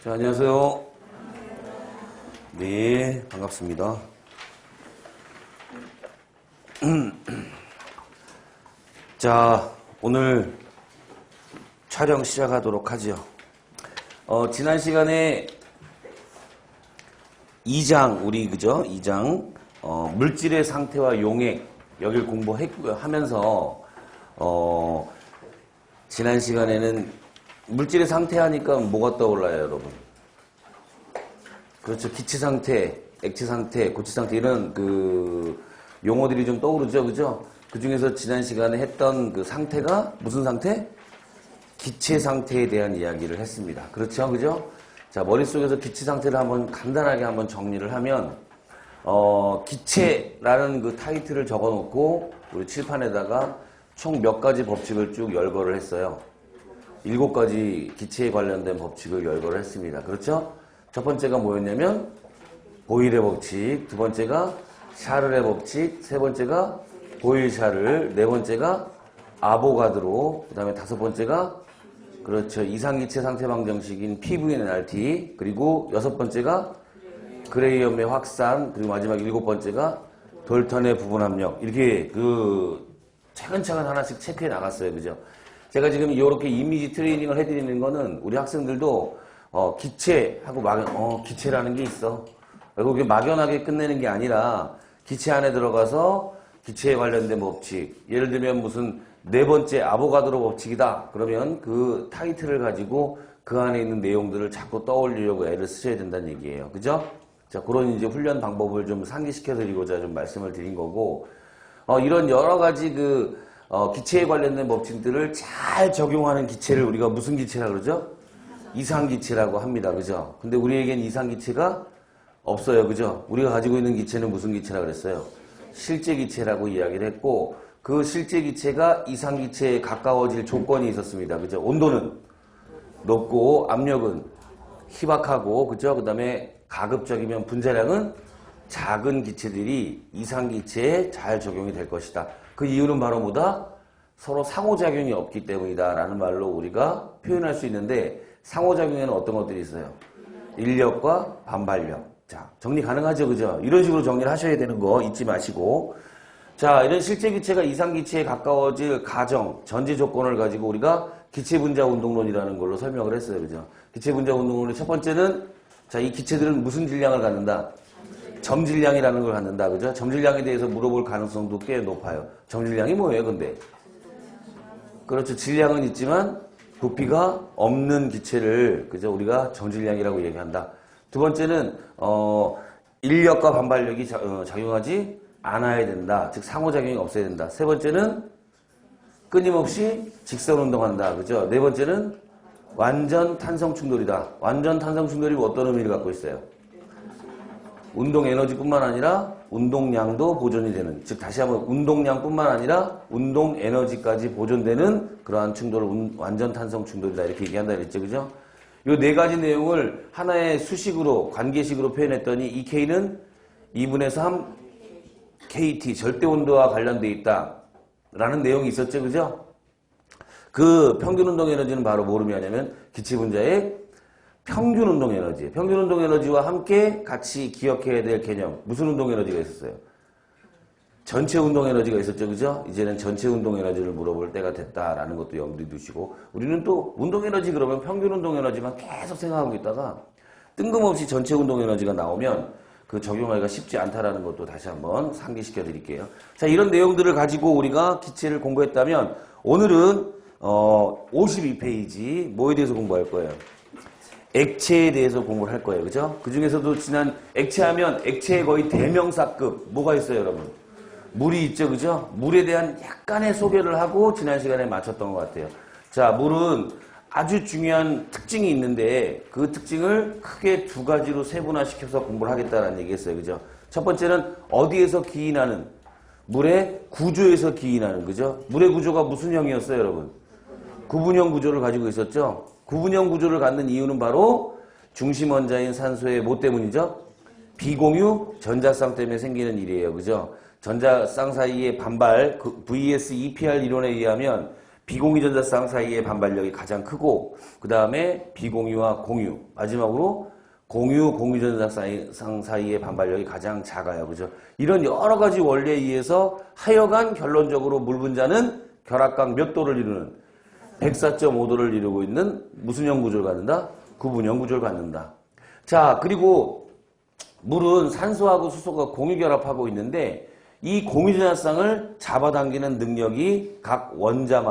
자, 안녕하세요. 네, 반갑습니다. 자, 오늘 촬영 시작하도록 하죠. 지난 시간에 2장, 그죠? 2장, 물질의 상태와 용액, 여길 공부하면서, 지난 시간에는 물질의 상태 하니까 뭐가 떠올라요, 여러분? 그렇죠. 기체 상태, 액체 상태, 고체 상태, 이런 용어들이 좀 떠오르죠, 그죠? 그 중에서 지난 시간에 했던 그 상태가 무슨 상태? 기체 상태에 대한 이야기를 했습니다. 그렇죠, 그죠? 자, 머릿속에서 기체 상태를 간단하게 한번 정리를 하면, 기체라는 그 타이틀을 적어 놓고, 우리 칠판에다가 총 몇 가지 법칙을 쭉 열거를 했어요. 7가지 기체에 관련된 법칙을 열거를 했습니다. 그렇죠? 첫 번째가 뭐였냐면 보일의 법칙, 두 번째가 샤를의 법칙, 세 번째가 보일-샤를, 네 번째가 아보가드로, 그 다음에 다섯 번째가 그렇죠, 이상기체 상태방정식인 PVNRT, 그리고 여섯 번째가 그레이엄의 확산, 그리고 마지막 7번째가 돌턴의 부분압력. 이렇게 차근차근 하나씩 체크해 나갔어요. 그죠? 제가 지금 이렇게 이미지 트레이닝을 해드리는 거는 우리 학생들도 기체하고 기체라는 게 있어. 그리고 그게 막연하게 끝내는 게 아니라 기체 안에 들어가서 기체에 관련된 법칙, 예를 들면 무슨 네 번째 아보가드로 법칙이다. 그러면 그 타이틀을 가지고 그 안에 있는 내용들을 자꾸 떠올리려고 애를 쓰셔야 된다는 얘기예요. 그죠? 자, 그런 이제 훈련 방법을 좀 상기시켜 드리고자 좀 말씀을 드린 거고, 이런 여러 가지 기체에 관련된 법칙들을 잘 적용하는 기체를 우리가 무슨 기체라고 그러죠? 이상기체라고 합니다. 그죠? 근데 우리에겐 이상기체가 없어요. 그죠? 우리가 가지고 있는 기체는 무슨 기체라고 그랬어요? 실제기체라고 이야기를 했고, 그 실제기체가 이상기체에 가까워질 조건이 있었습니다. 그죠? 온도는 높고, 압력은 희박하고, 그죠? 그 다음에 가급적이면 분자량은 작은 기체들이 이상기체에 잘 적용이 될 것이다. 그 이유는 바로 뭐다? 서로 상호작용이 없기 때문이다 라는 말로 우리가 표현할 수 있는데, 상호작용에는 어떤 것들이 있어요? 인력과 반발력. 자, 정리 가능하죠, 그죠? 이런 식으로 정리를 하셔야 되는 거 잊지 마시고, 자, 이런 실제기체가 이상기체에 가까워질 가정, 전제 조건을 가지고 우리가 기체분자 운동론이라는 걸로 설명을 했어요. 그죠? 기체분자 운동론의 첫 번째는, 자, 이 기체들은 무슨 질량을 갖는다? 점질량이라는 걸 갖는다. 그죠? 점질량에 대해서 물어볼 가능성도 꽤 높아요. 점질량이 뭐예요, 근데? 그렇죠. 질량은 있지만 부피가 없는 기체를, 그죠? 우리가 점질량이라고 얘기한다. 두 번째는, 인력과 반발력이 작용하지 않아야 된다. 즉, 상호작용이 없어야 된다. 세 번째는 끊임없이 직선 운동한다. 그죠? 네 번째는 완전 탄성 충돌이다. 완전 탄성 충돌이 어떤 의미를 갖고 있어요? 운동 에너지뿐만 아니라 운동량도 보존이 되는, 즉 다시 한번 운동량뿐만 아니라 운동 에너지까지 보존되는 그러한 충돌을 완전 탄성 충돌이다 이렇게 얘기한다 그랬죠. 그죠? 이 네 가지 내용을 하나의 수식으로, 관계식으로 표현했더니 이 K는 2분의 3 KT 절대 온도와 관련되어 있다 라는 내용이 있었죠. 그죠? 그 평균 운동 에너지는 바로 뭐로 의미하냐면 기체 분자의 평균 운동 에너지. 평균 운동 에너지와 함께 같이 기억해야 될 개념. 무슨 운동 에너지가 있었어요? 전체 운동 에너지가 있었죠. 그죠? 이제는 전체 운동 에너지를 물어볼 때가 됐다라는 것도 염두에 두시고, 우리는 또 운동 에너지 그러면 평균 운동 에너지만 계속 생각하고 있다가 뜬금없이 전체 운동 에너지가 나오면 그 적용하기가 쉽지 않다라는 것도 다시 한번 상기시켜 드릴게요. 자, 이런 내용들을 가지고 우리가 기체를 공부했다면 오늘은 52페이지 뭐에 대해서 공부할 거예요? 액체에 대해서 공부를 할 거예요. 그죠? 그 중에서도 지난 액체하면 액체의 거의 대명사급 뭐가 있어요, 여러분? 물이 있죠. 그죠? 물에 대한 약간의 소개를 하고 지난 시간에 마쳤던 것 같아요. 자, 물은 아주 중요한 특징이 있는데 그 특징을 크게 두 가지로 세분화시켜서 공부를 하겠다는 얘기했어요. 그죠? 첫 번째는 어디에서 기인하는? 물의 구조에서 기인하는. 그죠? 물의 구조가 무슨 형이었어요, 여러분? 구분형 구조를 가지고 있었죠? 구분형 구조를 갖는 이유는 바로 중심 원자인 산소의 뭐 때문이죠? 비공유 전자쌍 때문에 생기는 일이에요. 그죠? 전자쌍 사이의 반발, VS EPR 이론에 의하면 비공유전자쌍 사이의 반발력이 가장 크고 그 다음에 비공유와 공유, 마지막으로 공유전자쌍 사이의 반발력이 가장 작아요. 그죠? 이런 여러 가지 원리에 의해서 하여간 결론적으로 물 분자는 결합각 몇 도를 이루는 104.5도를 이루고 있는 무슨 형 구조를 갖는다? 구분형 구조를 갖는다. 자, 그리고 물은 산소하고 수소가 공유결합하고 있는데 이 공유전자쌍을 잡아당기는 능력이 각 원자마다